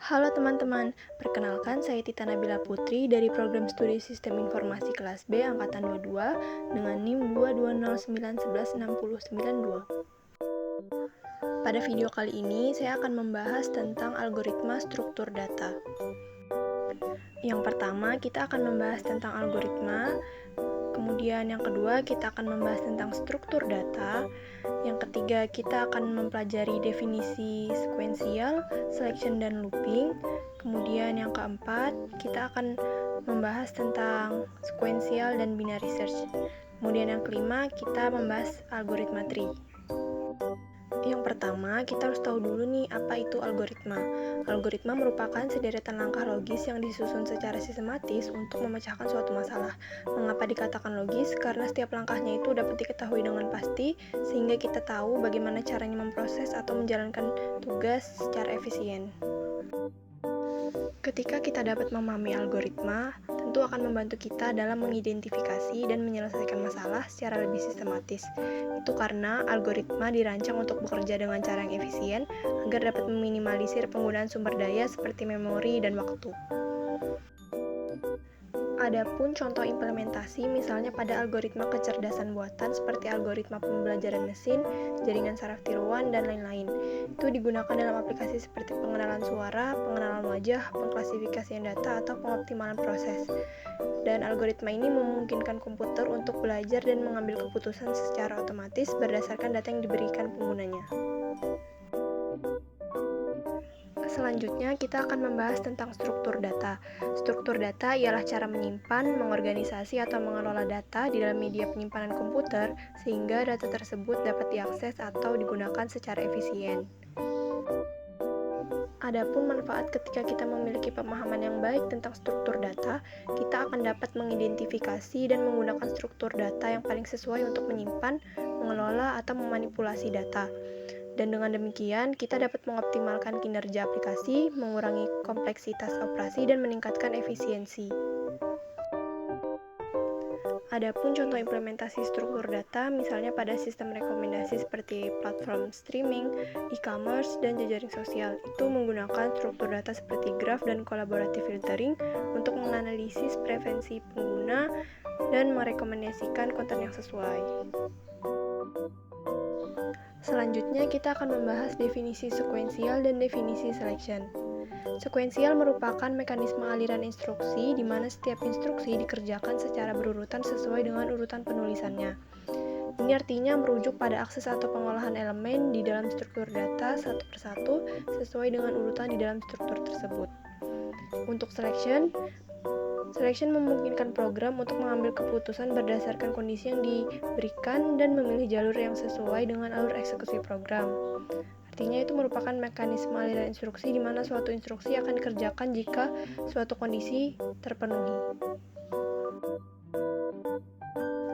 Halo teman-teman, perkenalkan saya Tita Nabila Putri dari Program Studi Sistem Informasi Kelas B Angkatan 22 dengan NIM 220911602. Pada video kali ini, saya akan membahas tentang algoritma struktur data. Yang pertama, kita akan membahas tentang algoritma. Kemudian yang kedua, kita akan membahas tentang struktur data. Yang ketiga, kita akan mempelajari definisi sekuensial, selection, dan looping. Kemudian yang keempat, kita akan membahas tentang sekuensial dan binary search. Kemudian yang kelima, kita membahas algoritma tree. Yang pertama, kita harus tahu dulu nih apa itu algoritma. Algoritma merupakan sederetan langkah logis yang disusun secara sistematis untuk memecahkan suatu masalah. Mengapa dikatakan logis? Karena setiap langkahnya itu dapat diketahui dengan pasti, sehingga kita tahu bagaimana caranya memproses atau menjalankan tugas secara efisien. Ketika kita dapat memahami algoritma, tentu akan membantu kita dalam mengidentifikasi dan menyelesaikan masalah secara lebih sistematis. Itu karena algoritma dirancang untuk bekerja dengan cara yang efisien agar dapat meminimalisir penggunaan sumber daya seperti memori dan waktu. Adapun contoh implementasi misalnya pada algoritma kecerdasan buatan seperti algoritma pembelajaran mesin, jaringan saraf tiruan, dan lain-lain. Itu digunakan dalam aplikasi seperti pengenalan suara, pengenalan wajah, pengklasifikasian data, atau pengoptimalan proses. Dan algoritma ini memungkinkan komputer untuk belajar dan mengambil keputusan secara otomatis berdasarkan data yang diberikan penggunanya. Selanjutnya, kita akan membahas tentang struktur data. Struktur data ialah cara menyimpan, mengorganisasi, atau mengelola data di dalam media penyimpanan komputer sehingga data tersebut dapat diakses atau digunakan secara efisien. Adapun manfaat ketika kita memiliki pemahaman yang baik tentang struktur data, kita akan dapat mengidentifikasi dan menggunakan struktur data yang paling sesuai untuk menyimpan, mengelola, atau memanipulasi data. Dan dengan demikian, kita dapat mengoptimalkan kinerja aplikasi, mengurangi kompleksitas operasi, dan meningkatkan efisiensi. Adapun contoh implementasi struktur data, misalnya pada sistem rekomendasi seperti platform streaming, e-commerce, dan jejaring sosial, itu menggunakan struktur data seperti graph dan collaborative filtering untuk menganalisis preferensi pengguna dan merekomendasikan konten yang sesuai. Selanjutnya, kita akan membahas definisi sekuensial dan definisi selection. Sekuensial merupakan mekanisme aliran instruksi di mana setiap instruksi dikerjakan secara berurutan sesuai dengan urutan penulisannya. Ini artinya merujuk pada akses atau pengolahan elemen di dalam struktur data satu persatu sesuai dengan urutan di dalam struktur tersebut. Untuk selection memungkinkan program untuk mengambil keputusan berdasarkan kondisi yang diberikan dan memilih jalur yang sesuai dengan alur eksekusi program. Artinya itu merupakan mekanisme aliran instruksi di mana suatu instruksi akan dikerjakan jika suatu kondisi terpenuhi.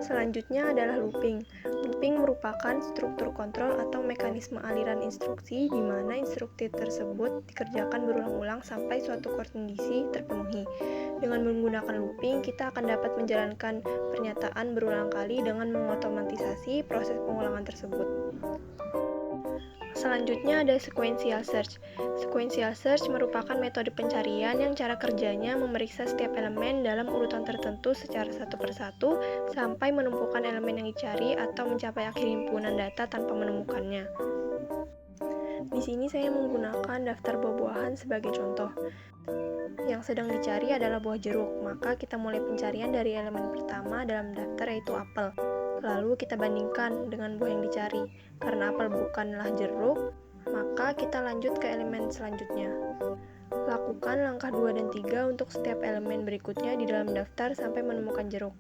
Selanjutnya adalah looping. Looping merupakan struktur kontrol atau mekanisme aliran instruksi di mana instruksi tersebut dikerjakan berulang-ulang sampai suatu kondisi terpenuhi. Dengan menggunakan looping, kita akan dapat menjalankan pernyataan berulang kali dengan mengotomatisasi proses pengulangan tersebut. Selanjutnya ada sequential search. Sequential search merupakan metode pencarian yang cara kerjanya memeriksa setiap elemen dalam urutan tertentu secara satu persatu sampai menemukan elemen yang dicari atau mencapai akhir himpunan data tanpa menemukannya. Di sini saya menggunakan daftar buah-buahan sebagai contoh. Yang sedang dicari adalah buah jeruk, maka kita mulai pencarian dari elemen pertama dalam daftar yaitu apel. Lalu kita bandingkan dengan buah yang dicari. Karena apel bukanlah jeruk, maka kita lanjut ke elemen selanjutnya. Lakukan langkah 2 dan 3 untuk setiap elemen berikutnya di dalam daftar sampai menemukan jeruk.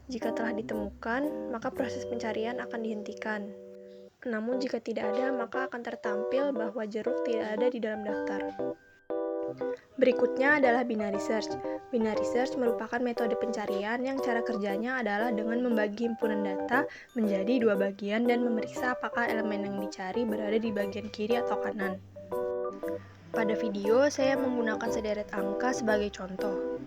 Jika telah ditemukan, maka proses pencarian akan dihentikan. Namun jika tidak ada, maka akan tertampil bahwa jeruk tidak ada di dalam daftar. Berikutnya adalah binary search. Binary search merupakan metode pencarian yang cara kerjanya adalah dengan membagi himpunan data menjadi dua bagian dan memeriksa apakah elemen yang dicari berada di bagian kiri atau kanan. Pada video, saya menggunakan sederet angka sebagai contoh.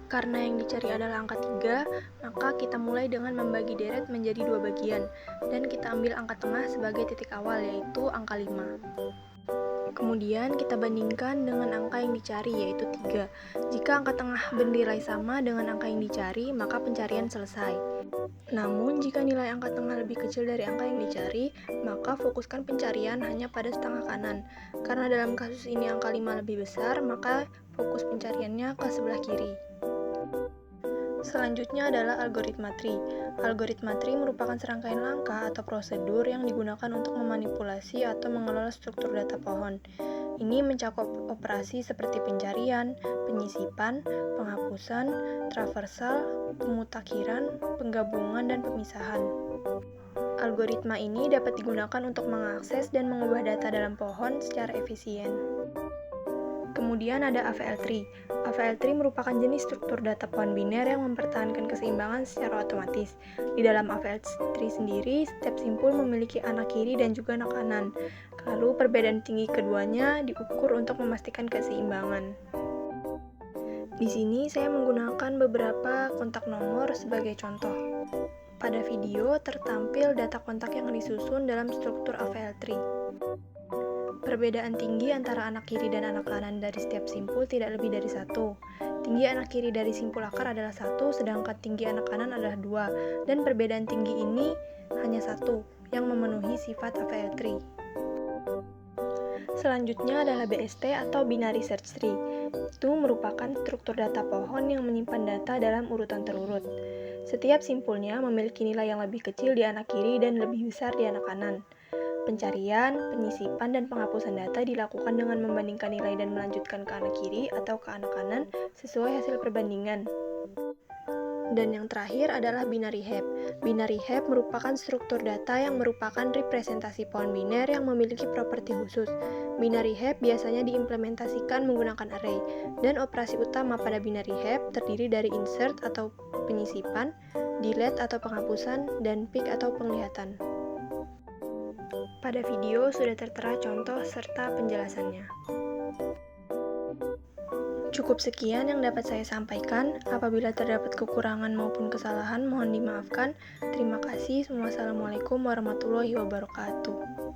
Karena yang dicari adalah angka 3, maka kita mulai dengan membagi deret menjadi dua bagian, dan kita ambil angka tengah sebagai titik awal, yaitu angka 5. Kemudian kita bandingkan dengan angka yang dicari, yaitu 3. Jika angka tengah bernilai sama dengan angka yang dicari, maka pencarian selesai. Namun, jika nilai angka tengah lebih kecil dari angka yang dicari, maka fokuskan pencarian hanya pada setengah kanan. Karena dalam kasus ini angka 5 lebih besar, maka fokus pencariannya ke sebelah kiri. Selanjutnya adalah algoritma tree. Algoritma tree merupakan serangkaian langkah atau prosedur yang digunakan untuk memanipulasi atau mengelola struktur data pohon. Ini mencakup operasi seperti pencarian, penyisipan, penghapusan, traversal, pemutakhiran, penggabungan, dan pemisahan. Algoritma ini dapat digunakan untuk mengakses dan mengubah data dalam pohon secara efisien. Kemudian ada AVL tree. AVL tree merupakan jenis struktur data pohon biner yang mempertahankan keseimbangan secara otomatis. Di dalam AVL tree sendiri, setiap simpul memiliki anak kiri dan juga anak kanan. Lalu perbedaan tinggi keduanya diukur untuk memastikan keseimbangan. Di sini saya menggunakan beberapa kontak nomor sebagai contoh. Pada video tertampil data kontak yang disusun dalam struktur AVL tree. Perbedaan tinggi antara anak kiri dan anak kanan dari setiap simpul tidak lebih dari 1. Tinggi anak kiri dari simpul akar adalah 1, sedangkan tinggi anak kanan adalah 2. Dan perbedaan tinggi ini hanya 1, yang memenuhi sifat AVL tree. Selanjutnya adalah BST atau Binary Search Tree. Itu merupakan struktur data pohon yang menyimpan data dalam urutan terurut. Setiap simpulnya memiliki nilai yang lebih kecil di anak kiri dan lebih besar di anak kanan. Pencarian, penyisipan, dan penghapusan data dilakukan dengan membandingkan nilai dan melanjutkan ke anak kiri atau ke anak kanan sesuai hasil perbandingan. Dan yang terakhir adalah binary heap. Binary heap merupakan struktur data yang merupakan representasi pohon biner yang memiliki properti khusus. Binary heap biasanya diimplementasikan menggunakan array, dan operasi utama pada binary heap terdiri dari insert atau penyisipan, delete atau penghapusan, dan pick atau penglihatan. Pada video sudah tertera contoh serta penjelasannya. Cukup sekian yang dapat saya sampaikan. Apabila terdapat kekurangan maupun kesalahan, mohon dimaafkan. Terima kasih. Wassalamualaikum warahmatullahi wabarakatuh.